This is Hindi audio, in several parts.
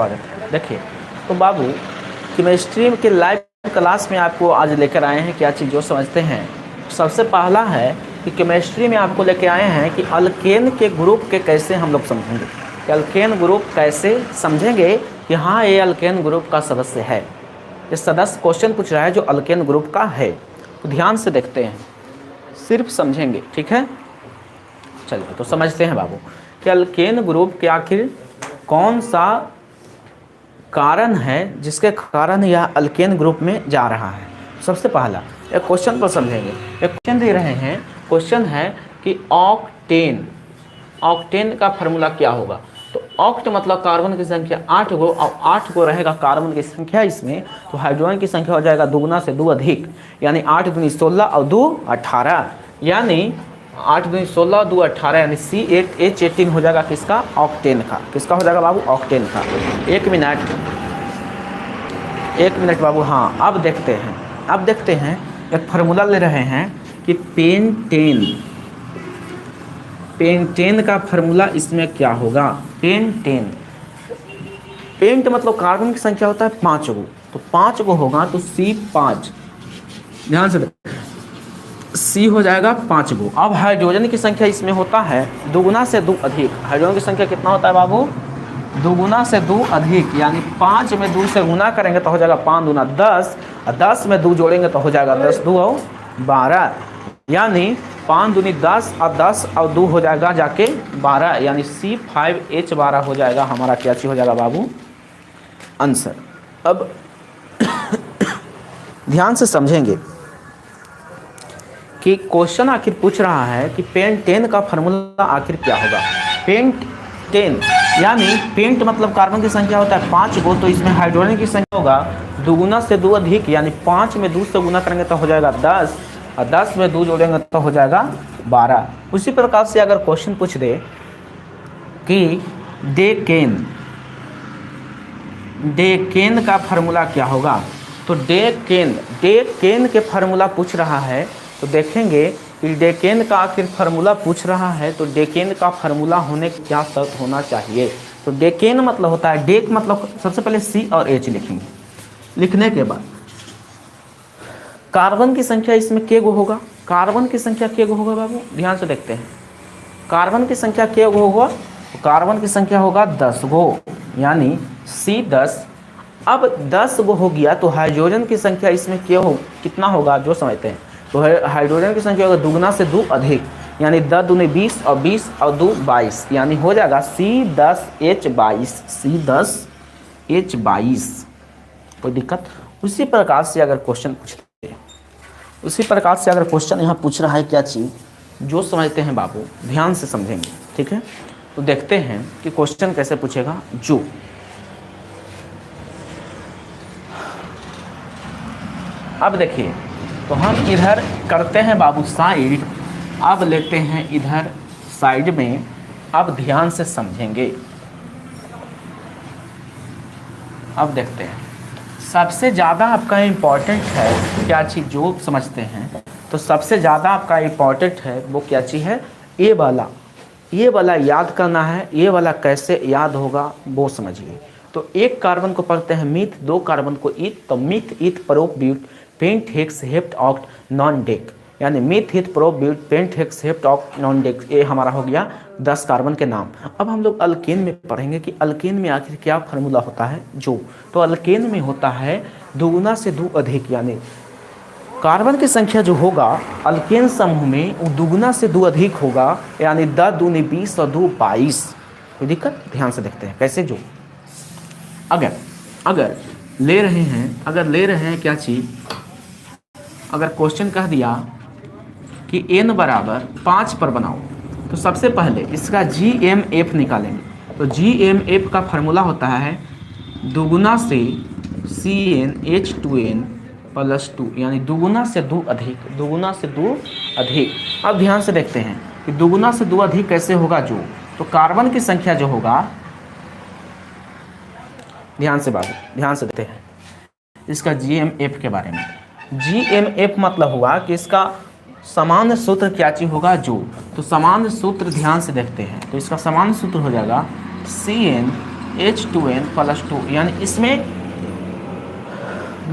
स्वागत है। देखिए तो बाबू केमिस्ट्री के लाइव क्लास में आपको आज लेकर आए हैं क्या चीज़ जो समझते हैं। सबसे पहला है कि केमिस्ट्री में आपको लेकर आए हैं कि अल्केन के ग्रुप के कैसे हम लोग समझेंगे कि अल्केन ग्रुप कैसे समझेंगे कि हाँ ये अल्केन ग्रुप का सदस्य है। ये सदस्य क्वेश्चन पूछ रहा है जो अल्केन ग्रुप का है, तो ध्यान से देखते हैं, सिर्फ समझेंगे, ठीक है। चलिए तो समझते हैं बाबू कि अल्केन ग्रुप के आखिर कौन सा कारण है जिसके कारण यह अल्केन ग्रुप में जा रहा है। सबसे पहला एक क्वेश्चन पर समझेंगे। एक क्वेश्चन दे रहे हैं, क्वेश्चन है कि ऑक्टेन का फार्मूला क्या होगा। तो ऑक्ट मतलब कार्बन की संख्या 8 गो और 8 गो रहेगा कार्बन की संख्या इसमें, तो हाइड्रोजन की संख्या हो जाएगा दुगुना से 2 अधिक, यानी 8 दूनी 16 और 2 18, यानी 8 दूनी 16 2 18, यानी C8H18 हो जाएगा किसका, ऑक्टेन का। किसका हो जाएगा बाबू, ऑक्टेन का। एक मिनट बाबू, हाँ अब देखते हैं एक फार्मूला ले रहे हैं कि पेंटेन का फार्मूला इसमें क्या होगा। पेंट मतलब कार्बन की संख्या होता है 5 गो, तो 5 गो होगा तो C5, ध्यान से C हो जाएगा 5 गो। अब हाइड्रोजन की संख्या इसमें होता है दुगुना से 2 अधिक। हाइड्रोजन की संख्या कितना होता है बाबू, दुगुना से 2 अधिक, यानी 5 में 2 से गुना करेंगे तो हो जाएगा 5 दूना 10, और 10 में 2 जोड़ेंगे तो हो जाएगा 10 2 और 12, यानी 5 दूनी 10 और 10 और 2 हो जाएगा जाके 12, यानी C5H12 हो जाएगा हमारा। क्या चीज हो जाएगा बाबू, आंसर। अब ध्यान से समझेंगे कि क्वेश्चन आखिर पूछ रहा है कि पेंटेन का फार्मूला आखिर क्या होगा। पेंटेन यानी पेंट मतलब कार्बन की संख्या होता है 5 गो, तो इसमें हाइड्रोजन की संख्या होगा दुगुना से 2 अधिक, यानी 5 में 2 से गुना करेंगे तो हो जाएगा 10, और 10 में 2 जोड़ेंगे तो हो जाएगा 12। उसी प्रकार से अगर क्वेश्चन पूछ दे कि डेकेन का फार्मूला क्या होगा, तो डेकेन के फार्मूला पूछ रहा है, तो देखेंगे कि डेकेन का आखिर फार्मूला पूछ रहा है, तो डेकेन का फार्मूला होने की क्या शर्त होना चाहिए। तो डेकेन मतलब होता है, डेक मतलब सबसे पहले C और H लिखेंगे, लिखने के बाद कार्बन की संख्या इसमें के गो होगा। कार्बन की संख्या के गो होगा बाबू, ध्यान से देखते हैं, कार्बन की संख्या के गो होगा, तो कार्बन की संख्या होगा 10 गो, यानी C10। अब 10 गो हो गया तो हाइड्रोजन की संख्या इसमें कितना होगा जो समझते हैं। तो हाइड्रोजन की संख्या होगा दुगुना से 2 अधिक, यानी 10 दूनी 20 और 20 और 2 22, यानी हो जाएगा C10H22। कोई दिक्कत। उसी प्रकार से अगर क्वेश्चन यहाँ पूछ रहा है क्या चीज़ जो समझते हैं बाबू, ध्यान से समझेंगे, ठीक है। तो देखते हैं कि क्वेश्चन कैसे पूछेगा। जो अब देखिए, तो हम इधर करते हैं बाबू साइड, अब लेते हैं इधर साइड में। अब ध्यान से समझेंगे, अब देखते हैं सबसे ज़्यादा आपका इम्पॉर्टेंट है क्या चीज़ जो समझते हैं। तो सबसे ज़्यादा आपका इम्पॉर्टेंट है वो क्या चीज़ है, ये वाला याद करना है। ये वाला कैसे याद होगा वो समझिए। तो एक कार्बन को पढ़ते हैं मीथ, 2 कार्बन को ईथ, तो meth eth prop but pent hex hept oct non dec, यानी meth eth prop but pent hex hept oct non dec. ये हमारा हो गया 10 कार्बन के नाम। अब हम लोग अल्केन में पढ़ेंगे कि अल्केन में आखिर क्या फार्मूला होता है। जो तो अल्केन में होता है दुगुना से 2 अधिक, यानी कार्बन की संख्या जो होगा अल्केन समूह में वो दुगुना से 2 अधिक होगा, यानी 10 दूनी 20 और 2 22। कोई दिक्कत। ध्यान से देखते हैं कैसे। जो अगर ले रहे हैं क्या चीज़, अगर क्वेश्चन कह दिया कि n बराबर 5 पर बनाओ, तो सबसे पहले इसका GMF निकालेंगे। तो GMF का फार्मूला होता है दुगुना से CnH2n + 2, यानी दुगुना से 2 अधिक। अब ध्यान से देखते हैं कि दुगुना से 2 अधिक कैसे होगा। जो तो कार्बन की संख्या जो होगा, ध्यान से देखते हैं इसका GMF के बारे में। GMF मतलब हुआ कि इसका समान सूत्र क्या चीज होगा। जो तो समान सूत्र ध्यान से देखते हैं, तो इसका समान सूत्र हो जाएगा CnH2n H2n+2, यानी इसमें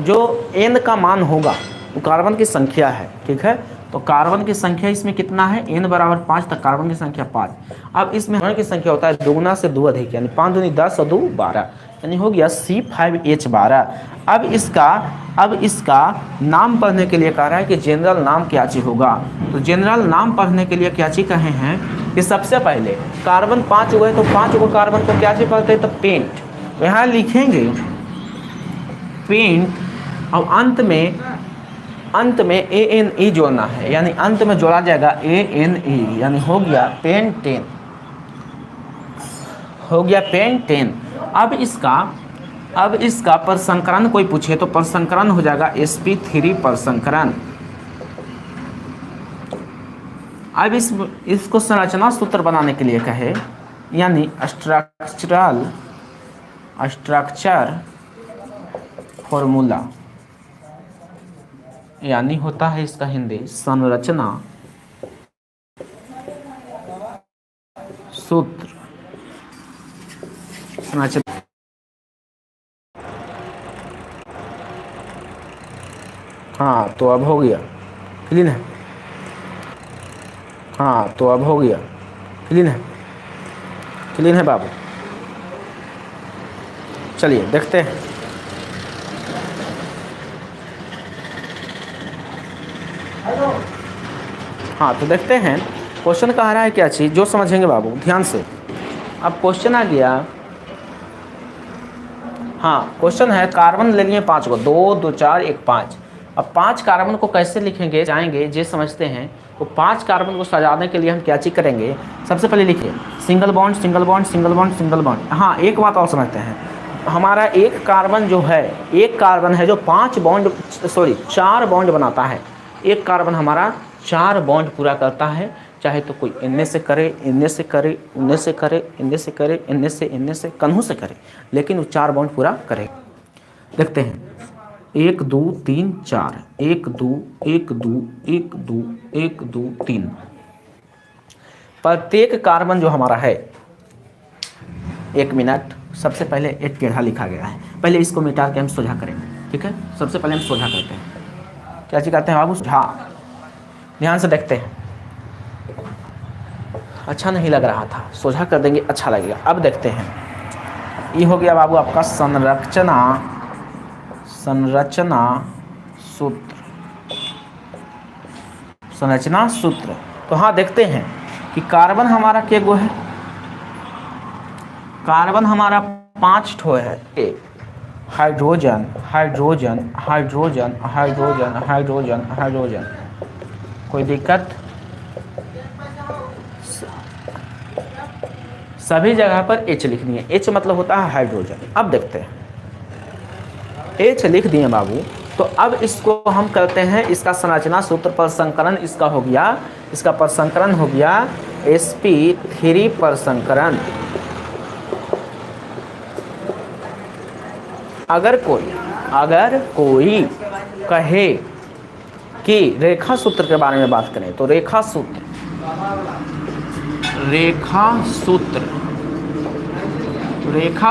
जो n का मान होगा वो कार्बन की संख्या है, ठीक है। तो कार्बन की संख्या इसमें कितना है, n बराबर 5 तक कार्बन की संख्या 5। अब इसमें हाइड्रोजन की संख्या होता है दोगुना से 2 अधिक, यानी 5 दूनी 10 और 2 12, यानी हो गया C5H12। अब इसका नाम पढ़ने के लिए कह रहा है कि जनरल नाम क्या चीज होगा। तो जनरल नाम पढ़ने के लिए क्या चीज कहे हैं कि सबसे पहले कार्बन 5 हुए तो 5 को कार्बन को क्या चीज पढ़ते हैं, तो पेंट। तो यहाँ लिखेंगे पेंट और अंत में ANE जोड़ना है, यानी अंत में जोड़ा जाएगा ANE, यानी हो गया पेंटेन, हो गया पेंटेन। अब इसका परसंकरण कोई पूछे तो परसंकरण हो जाएगा sp3 परसंकरण। अब इसको संरचना सूत्र बनाने के लिए कहे, यानी स्ट्रक्चर फॉर्मूला, यानी होता है इसका हिंदी संरचना सूत्र। हाँ तो अब हो गया क्लीन है, हाँ तो अब हो गया क्लीन है बाबू। चलिए देखते हैं। हाँ तो देखते हैं क्वेश्चन कह रहा है क्या चीज़, जो समझेंगे बाबू ध्यान से। अब क्वेश्चन आ गया, हाँ क्वेश्चन है कार्बन ले लिए 5 को, 2 2 4 1 5। अब 5 कार्बन को कैसे लिखेंगे जाएंगे जे समझते हैं। तो 5 कार्बन को सजाने के लिए हम क्या चीज़ करेंगे, सबसे पहले लिखिए single bond single bond single bond single bond. हाँ एक बात और समझते हैं, हमारा एक कार्बन है जो 4 बॉन्ड बनाता है। एक कार्बन हमारा 4 बॉन्ड पूरा करता है, चाहे तो कोई इनमें से करे, इनमें से करे, इनमें से करे, इनमें से करे, इनमें से कन्हू से करे, लेकिन वो 4 बॉन्ड पूरा करे। देखते हैं 1 2 3 4, 1 2 1 2 1 2 1 2 3। प्रत्येक कार्बन जो हमारा है, 1 मिनट, सबसे पहले एक टेढ़ा लिखा गया है, पहले इसको मिटा के हम सोझा करेंगे, ठीक है। सबसे पहले हम सोझा करते हैं, क्या चीज करते हैं बाबू, हाँ ध्यान से देखते हैं। अच्छा नहीं लग रहा था, सोझा कर देंगे अच्छा लगेगा। अब देखते हैं, ये हो गया बाबू आपका संरचना सूत्र। तो हाँ देखते हैं कि कार्बन हमारा के गो है, कार्बन हमारा 5 ठो है। Hydrogen hydrogen hydrogen hydrogen hydrogen hydrogen, कोई दिक्कत, सभी जगह पर H लिखनी है। H मतलब होता है हाइड्रोजन। अब देखते हैं, H लिख दिए बाबू। तो अब इसको हम करते हैं, इसका संरचना सूत्र पर संकरण इसका हो गया, इसका परसंकरण हो गया sp3 परसंकरण। अगर कोई कहे कि रेखा सूत्र के बारे में बात करें तो रेखा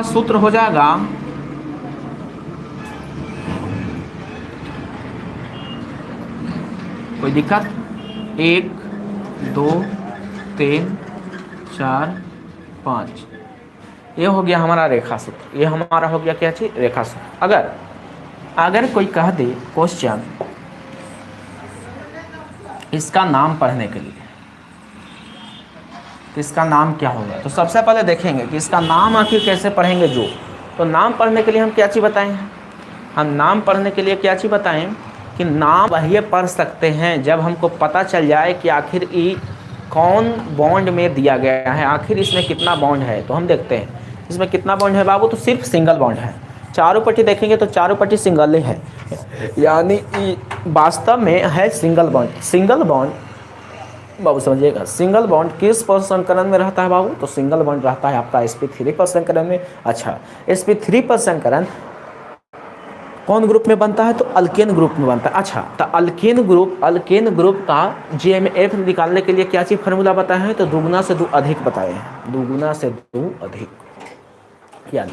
सूत्र हो जाएगा कोई दिक्कत, 1 2 3 4 5, ये हो गया हमारा रेखा सूत्र। ये हमारा हो गया क्या चीज, रेखा सूत्र। अगर कोई कह दे क्वेश्चन इसका नाम पढ़ने के लिए, तो इसका नाम क्या होगा, तो सबसे पहले देखेंगे कि इसका नाम आखिर कैसे पढ़ेंगे। तो नाम पढ़ने के लिए हम क्या चीज़ बताएं, हम नाम पढ़ने के लिए क्या चीज़ बताएं कि नाम वही पढ़ सकते हैं जब हमको पता चल जाए कि आखिर ये कौन बॉन्ड में दिया गया है, आखिर इसमें कितना बॉन्ड है। तो हम देखते हैं इसमें कितना बॉन्ड है बाबू, तो सिर्फ सिंगल बॉन्ड है। चारों पट्टी देखेंगे तो चारों पट्टी सिंगल ही है, यानी वास्तव में है सिंगल बॉन्ड। सिंगल बॉन्ड बाबू समझिएगा, सिंगल बॉन्ड किस परसंकरण में रहता है बाबू, तो सिंगल बॉन्ड रहता है आपका sp3 परसंकरण में। अच्छा, sp3 परसंकरण कौन ग्रुप में बनता है, तो अल्केन ग्रुप में बनता है। अच्छा, तो अल्केन ग्रुप का JMF निकालने के लिए क्या चीज फार्मूला बताया है, तो दुगुना से 2 अधिक बताए हैं, दुगुना से 2 अधिक। यानी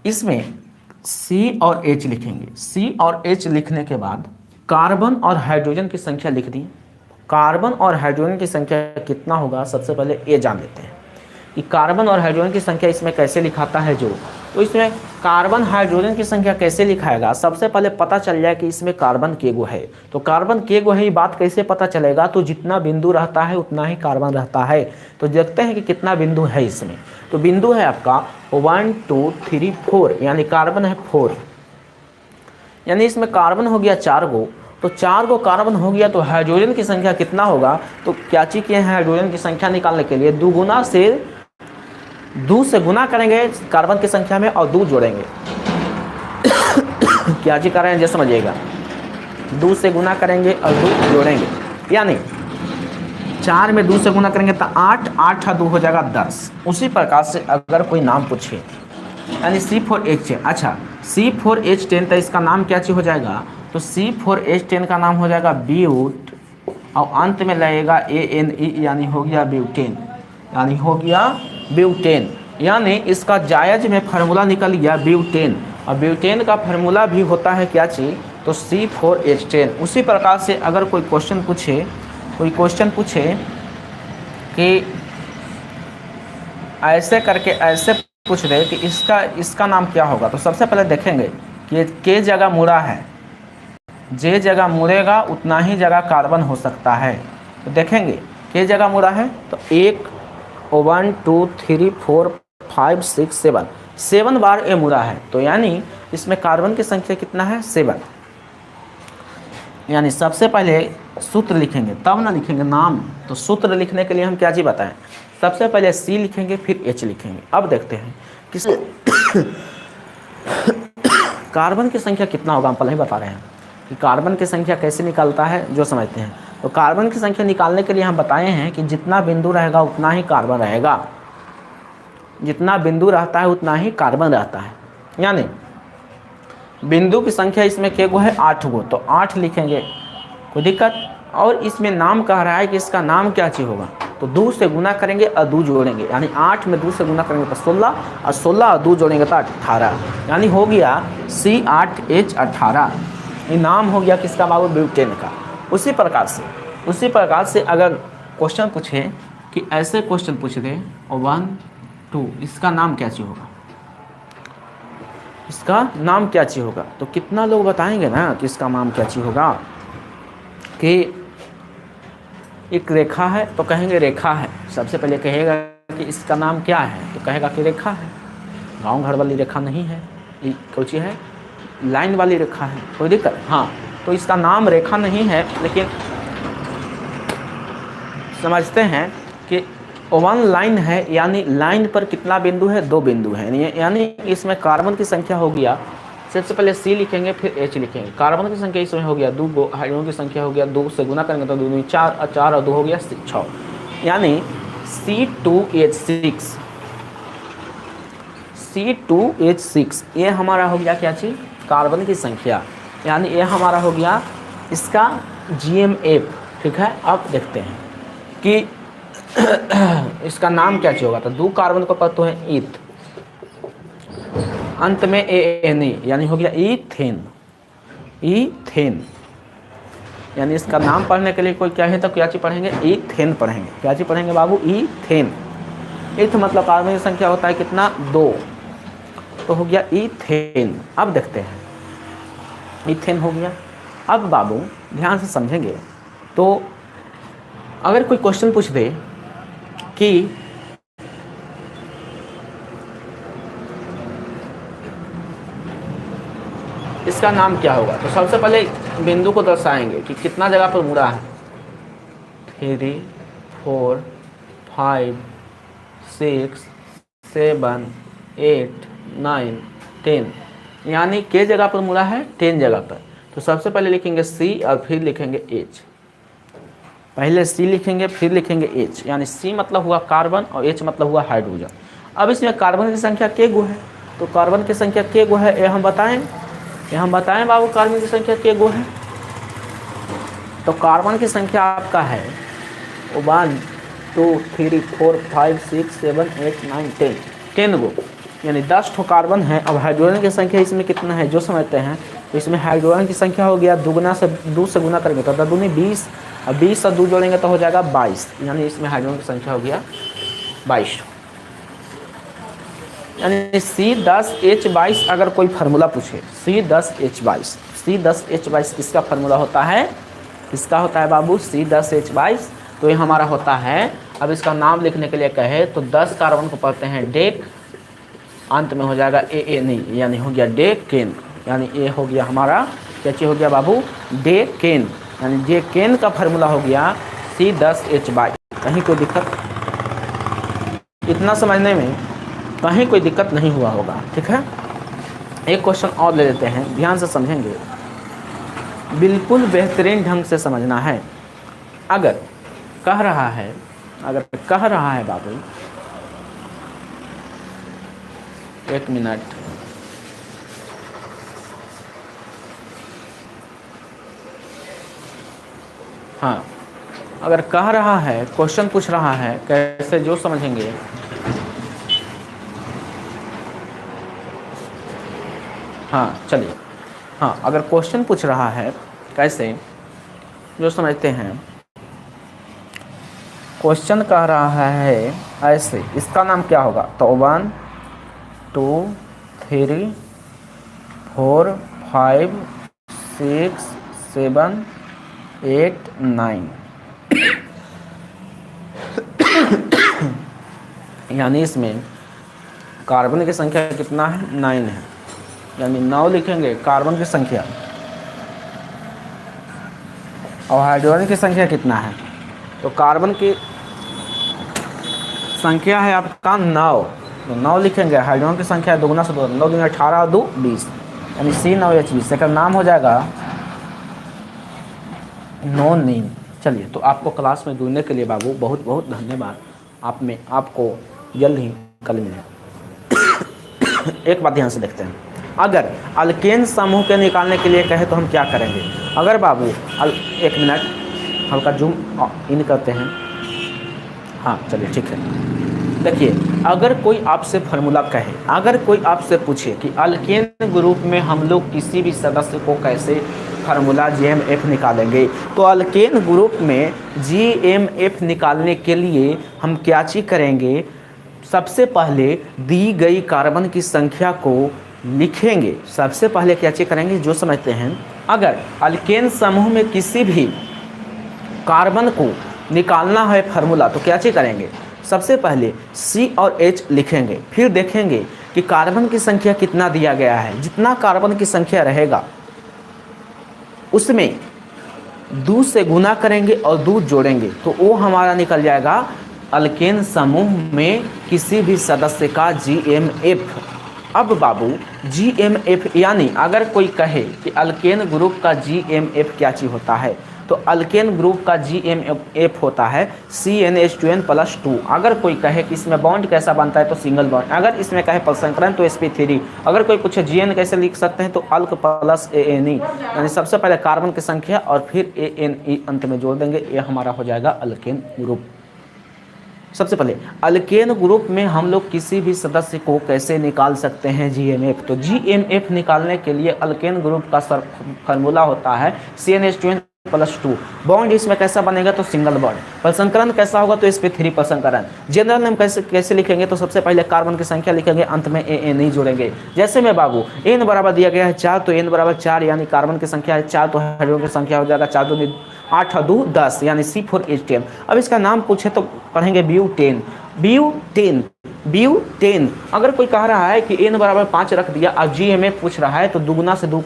इसमें C और H लिखेंगे। C और H लिखने के बाद कार्बन और हाइड्रोजन की संख्या लिख दी। कार्बन और हाइड्रोजन की संख्या कितना होगा, सबसे पहले ये जान लेते हैं कि कार्बन और हाइड्रोजन की संख्या इसमें कैसे लिखाता है जो। तो इसमें कार्बन हाइड्रोजन की संख्या कैसे लिखाएगा, सबसे पहले पता चल जाए कि इसमें कार्बन के गो है। तो कार्बन के गो है, ये बात कैसे पता चलेगा, तो जितना बिंदु रहता है उतना ही कार्बन रहता है। तो देखते हैं कि कितना बिंदु है इसमें। तो बिंदु है आपका 1 2 3 4, यानी कार्बन है 4, यानी इसमें कार्बन हो गया 4 गो। तो 4 गो कार्बन हो गया, तो हाइड्रोजन की संख्या कितना होगा, तो क्या चीज किए हैं हाइड्रोजन की संख्या निकालने के लिए 2 से गुना करेंगे कार्बन की संख्या में और 2 जोड़ेंगे। क्या चीज कर रहे हैं जैसे समझिएगा, 2 से गुना करेंगे और 2 जोड़ेंगे, यानी 4 में 2 से गुना करेंगे तो 8, 8 और 2 हो जाएगा 10। उसी प्रकार से अगर कोई नाम पूछे, यानी C4H10, अच्छा C4H10, तो इसका नाम क्या चीज हो जाएगा, तो C4H10 का नाम हो जाएगा ब्यूट, और अंत में लगेगा ANE, यानी हो गया ब्यूटेन, यानी हो गया ब्यूटेन। यानी इसका जायज में फार्मूला निकल गया ब्यूटेन, और ब्यूटेन का फार्मूला भी होता है क्या चीज, तो C4H10। उसी प्रकार से अगर कोई क्वेश्चन पूछे कि ऐसे करके ऐसे पूछ रहे कि इसका नाम क्या होगा, तो सबसे पहले देखेंगे कि के जगह मुड़ा है, जे जगह मुड़ेगा उतना ही जगह कार्बन हो सकता है। तो देखेंगे के जगह मुड़ा है, तो 1 2 3 4 5 6 7 बार ये मुड़ा है, तो यानी इसमें कार्बन की संख्या कितना है, 7। यानी सबसे पहले सूत्र लिखेंगे तब ना लिखेंगे नाम। तो सूत्र लिखने के लिए हम क्या चीज बताएं, सबसे पहले C लिखेंगे फिर H लिखेंगे। अब देखते हैं किस कार्बन की संख्या कितना होगा, हम पहले ही बता रहे हैं कि कार्बन की संख्या कैसे निकालता है जो समझते हैं। तो कार्बन की संख्या निकालने के लिए हम बताए हैं कि जितना बिंदु रहेगा उतना ही कार्बन रहेगा, जितना बिंदु रहता है उतना ही कार्बन रहता है। यानी बिंदु की संख्या इसमें के गो है, 8 गो, तो 8 लिखेंगे, कोई दिक्कत। और इसमें नाम कह रहा है कि इसका नाम क्या चीज होगा, तो 2 से गुना करेंगे और 2 जोड़ेंगे, यानी 8 में 2 से गुना करेंगे तो 16, और 16 और 2 जोड़ेंगे तो 18, यानी हो गया C8H18। ये नाम हो गया किसका बाबू, ब्यूटेन का। उसी प्रकार से अगर क्वेश्चन पूछे कि ऐसे क्वेश्चन पूछ दे 1 2, इसका नाम क्या चीज होगा, इसका नाम क्या चीज होगा, तो कितना लोग बताएंगे ना कि इसका नाम क्या चीज होगा। कि एक रेखा है तो कहेंगे रेखा है, सबसे पहले कहेगा कि इसका नाम क्या है, तो कहेगा कि रेखा है। गांव घर वाली रेखा नहीं है, ये कोई है लाइन वाली रेखा है, कोई दिक्कत, हाँ। तो इसका नाम रेखा नहीं है, लेकिन समझते हैं कि 1 लाइन है, यानी लाइन पर कितना बिंदु है, 2 बिंदु है, यानी इसमें कार्बन की संख्या हो गया, सबसे पहले C लिखेंगे फिर H लिखेंगे। कार्बन की संख्या इसमें हो गया 2 गो, हाइड्रोजन की संख्या हो गया 2 से गुना करेंगे तो 2 4 और 4 और 2 हो गया 6, यानी C2H6 ये हमारा हो गया क्या चीज, कार्बन की संख्या, यानी ये हमारा हो गया इसका GMF। ठीक है, अब देखते हैं कि इसका नाम क्या चाहिए होगा, तो 2 कार्बन को पता है ईथ, अंत में ANE, यानी हो गया ईथेन। यानी इसका नाम पढ़ने के लिए कोई क्या है, तो क्या चीज पढ़ेंगे, ईथेन पढ़ेंगे। क्या चीज पढ़ेंगे बाबू, ईथेन। ईथ मतलब कार्बन की संख्या होता है कितना, 2, तो हो गया ईथेन। अब देखते हैं ईथेन हो गया। अब बाबू ध्यान से समझेंगे, तो अगर कोई क्वेश्चन पूछ दे कि इसका नाम क्या होगा, तो सबसे पहले बिंदु को दर्शाएंगे कि कितना जगह पर मुड़ा है, 3 4 5 6 7 8 9 10, यानी के जगह पर मुड़ा है 10 जगह पर। तो सबसे पहले लिखेंगे C और फिर लिखेंगे H। पहले C लिखेंगे फिर लिखेंगे H, यानी C मतलब हुआ कार्बन और H मतलब हुआ हाइड्रोजन। अब इसमें कार्बन की संख्या के गो है, तो कार्बन की संख्या के गो है, ये हम बताएं बाबू, कार्बन की संख्या के गो है। तो कार्बन की संख्या आपका है 1 2 3 4 5 6 7 8 9 10, केन गो, यानी 10 ठो कार्बन है। अब हाइड्रोजन की संख्या इसमें कितना है जो समझते हैं, तो इसमें हाइड्रोजन की संख्या हो गया दुगुना से 2 से गुना करेंगे तो 2 20, अब 20 और 2 जोड़ेंगे तो हो जाएगा 22, यानी इसमें हाइड्रोजन की संख्या हो गया 22। यानी C10H22 अगर कोई फार्मूला पूछे, C10H22, C10H22 किसका फार्मूला होता है, किसका होता है बाबू, C10H22, तो ये हमारा होता है। अब इसका नाम लिखने के लिए कहे तो 10 कार्बन को पढ़ते हैं डेक, अंत में हो जाएगा नहीं, यानी हो गया डेकेन, यानी ये हो गया हमारा क्या चीज हो गया बाबू, डेकेन, यानी डेकेन का फार्मूला हो गया C10H22। कहीं कोई दिक्कत, इतना समझने में कहीं कोई दिक्कत नहीं हुआ होगा, ठीक है। एक क्वेश्चन और ले लेते हैं, ध्यान से समझेंगे, बिल्कुल बेहतरीन ढंग से समझना है। अगर कह रहा है बाबू, एक मिनट, हाँ, अगर कह रहा है, क्वेश्चन पूछ रहा है, कैसे जो समझेंगे, हाँ चलिए, हाँ अगर क्वेश्चन पूछ रहा है कैसे जो समझते हैं, क्वेश्चन कह रहा है ऐसे, इसका नाम क्या होगा, तो 1 2 3 4 5 6 7 8 9 यानी इसमें कार्बन की संख्या कितना है, 9 है, यानी 9 लिखेंगे कार्बन की संख्या, और हाइड्रोजन की संख्या कितना है, तो कार्बन की संख्या है आपका 9, तो 9 लिखेंगे, हाइड्रोजन की संख्या है दुगुना से 2, 9 दूनी 18 2 20, यानी C9H20, इसका नाम हो जाएगा नोनिन। चलिए, तो आपको क्लास में जुड़ने के लिए बाबू बहुत बहुत धन्यवाद, आपको जल्द ही कल मिले। एक बात ध्यान से देखते हैं, अगर अल्केन समूह के निकालने के लिए कहे तो हम क्या करेंगे, अगर बाबू एक मिनट हल्का जूम इन करते हैं, हाँ चलिए ठीक है। देखिए, अगर कोई आपसे फार्मूला कहे, अगर कोई आपसे पूछे कि अल्केन ग्रुप में हम लोग किसी भी सदस्य को कैसे फार्मूला GMF निकालेंगे, तो अल्केन ग्रुप में GMF निकालने के लिए हम क्या चीज करेंगे, सबसे पहले दी गई कार्बन की संख्या को लिखेंगे। सबसे पहले क्या चीज करेंगे जो समझते हैं, अगर अल्केन समूह में किसी भी कार्बन को निकालना है फार्मूला तो क्या चीज करेंगे, सबसे पहले C और H लिखेंगे, फिर देखेंगे कि कार्बन की संख्या कितना दिया गया है, जितना कार्बन की संख्या रहेगा उसमें 2 से गुना करेंगे और 2 जोड़ेंगे तो वो हमारा निकल जाएगा अल्केन समूह में किसी भी सदस्य का GMF। अब बाबू GMF, यानी अगर कोई कहे कि अल्केन ग्रुप का GMF क्या चीज होता है, तो अल्केन ग्रुप का GMF होता है CnH2n+2। अगर कोई कहे कि इसमें बॉन्ड कैसा बनता है तो सिंगल बॉन्ड, अगर इसमें कहे पलसंकरण तो sp3, अगर कोई पूछे Gn कैसे लिख सकते हैं तो अल्क प्लस Ane, यानी सबसे पहले कार्बन की संख्या और फिर Ane अंत में जोड़ देंगे, ये हमारा हो जाएगा अल्केन ग्रुप। सबसे पहले अल्केन ग्रुप में हम लोग किसी भी सदस्य को कैसे निकाल सकते हैं GMF, तो GMF निकालने के लिए अल्केन ग्रुप का फार्मूला होता है CnH2n+2। बॉन्ड इसमें कैसा बनेगा तो सिंगल बॉन्ड। पलसंकरण कैसा होगा तो sp3 पलसंकरण। जनरल नेम कैसे लिखेंगे तो सबसे पहले कार्बन की संख्या लिखेंगे, अंत में Ane जोड़ेंगे। जैसे में बाबू n बराबर दिया गया है 4 तो n बराबर 4, यानी कार्बन की संख्या है 4 तो हाइड्रोजन की संख्या हो जाएगा 4 दूनी 8 और 2 10, यानी C4H10। अब इसका नाम पूछे तो पढ़ेंगे ब्यूटेन। ब्यूटेन अगर कोई कह रहा है कि n बराबर 5 रख दिया और GMF पूछ रहा है तो दुगुना से 2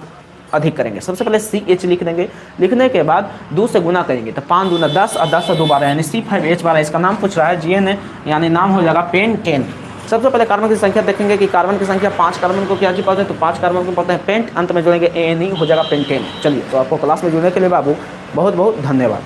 अधिक करेंगे। सबसे पहले CH लिख देंगे, लिखने के बाद 2 से गुना करेंगे तो 5 दूना 10 और 10 और 2 12, यानी C5H12। इसका नाम पूछ रहा है GN, यानी नाम हो जाएगा पेंटेन। सबसे पहले कार्बन की संख्या देखेंगे कि कार्बन की संख्या 5 कार्बन को क्या चीज पढ़ते हैं, तो 5 कार्बन को पढ़ते हैं पेंट, अंत में जोड़ेंगे Ane, हो जाएगा पेंटेन। चलिए, तो आपको क्लास में जुड़ने के लिए बाबू बहुत बहुत धन्यवाद।